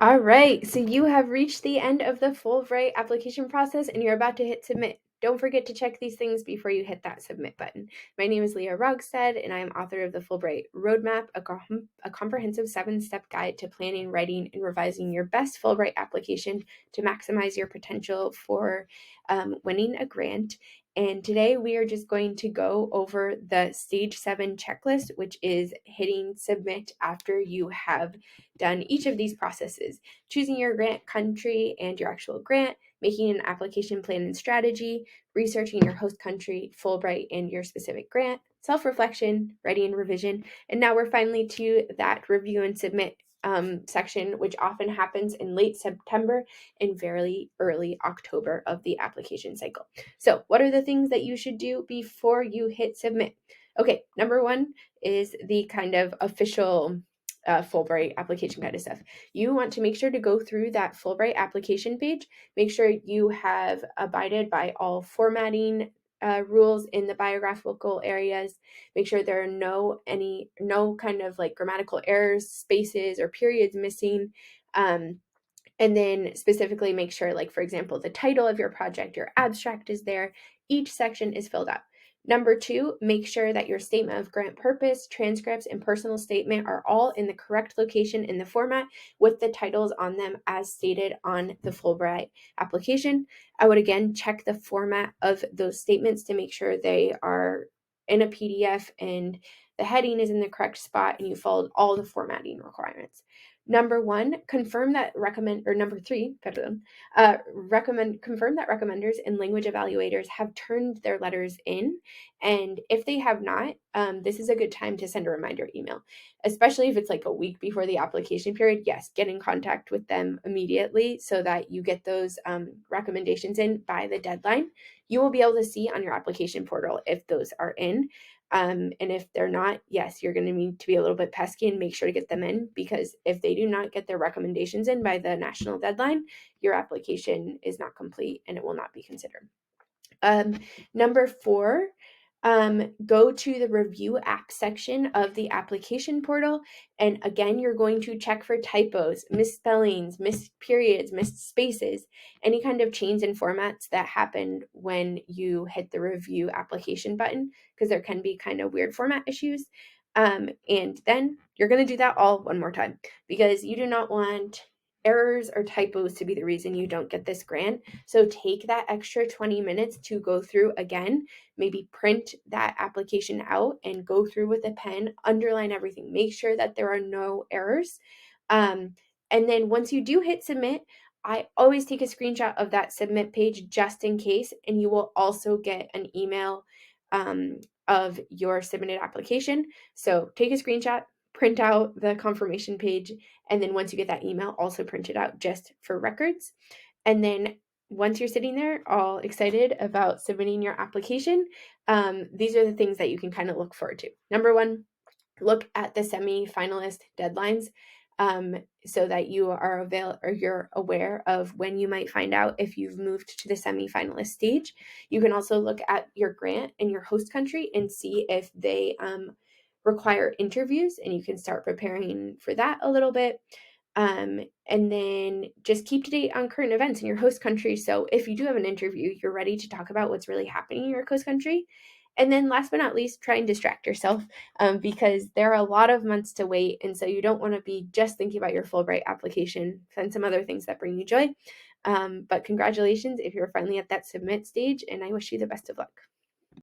All right, so you have reached the end of the Fulbright application process and you're about to hit submit. Don't forget to check these things before you hit that submit button. My name is Leah Rogstad, and I am author of the Fulbright Roadmap, a comprehensive 7-step guide to planning, writing, and revising your best Fulbright application to maximize your potential for winning a grant. And today we are just going to go over the stage 7 checklist, which is hitting submit after you have done each of these processes: choosing your grant country and your actual grant, making an application plan and strategy, researching your host country, Fulbright, and your specific grant, self-reflection, writing and revision, and now we're finally to that review and submit section, which often happens in late September and very early October of the application cycle. So what are the things that you should do before you hit submit? Okay, number one is the kind of official Fulbright application kind of stuff. You want to make sure to go through that Fulbright application page. Make sure you have abided by all formatting rules in the biographical areas. Make sure there are no kind of like grammatical errors, spaces, or periods missing. And then specifically make sure, like, for example, the title of your project, your abstract is there. Each section is filled out. Number two, make sure that your statement of grant purpose, transcripts, and personal statement are all in the correct location in the format with the titles on them as stated on the Fulbright application. I would again check the format of those statements to make sure they are in a PDF and the heading is in the correct spot and you followed all the formatting requirements. Number three, confirm that recommenders recommenders and language evaluators have turned their letters in. And if they have not, this is a good time to send a reminder email, especially if it's like a week before the application period. Yes, get in contact with them immediately so that you get those recommendations in by the deadline. You will be able to see on your application portal if those are in. And if they're not, yes, you're going to need to be a little bit pesky and make sure to get them in, because if they do not get their recommendations in by the national deadline, your application is not complete and it will not be considered. Number four, go to the review app section of the application portal. And again, you're going to check for typos, misspellings, missed periods, missed spaces, any kind of change in formats that happened when you hit the review application button, because there can be kind of weird format issues. And then you're going to do that all one more time, because you do not want errors or typos to be the reason you don't get this grant. So take that extra 20 minutes to go through again, maybe print that application out and go through with a pen, underline everything, make sure that there are no errors. And then once you do hit submit, I always take a screenshot of that submit page just in case, and you will also get an email of your submitted application. So take a screenshot, print out the confirmation page, and then once you get that email, also print it out just for records. And then once you're sitting there all excited about submitting your application, these are the things that you can kind of look forward to. Number one, look at the semi-finalist deadlines, so that you're aware of when you might find out if you've moved to the semi-finalist stage. You can also look at your grant and your host country and see if they require interviews, and you can start preparing for that a little bit. And then just keep to date on current events in your host country. So if you do have an interview, you're ready to talk about what's really happening in your host country. And then last but not least, try and distract yourself, because there are a lot of months to wait. And so you don't want to be just thinking about your Fulbright application. Find some other things that bring you joy. But congratulations if you're finally at that submit stage, and I wish you the best of luck.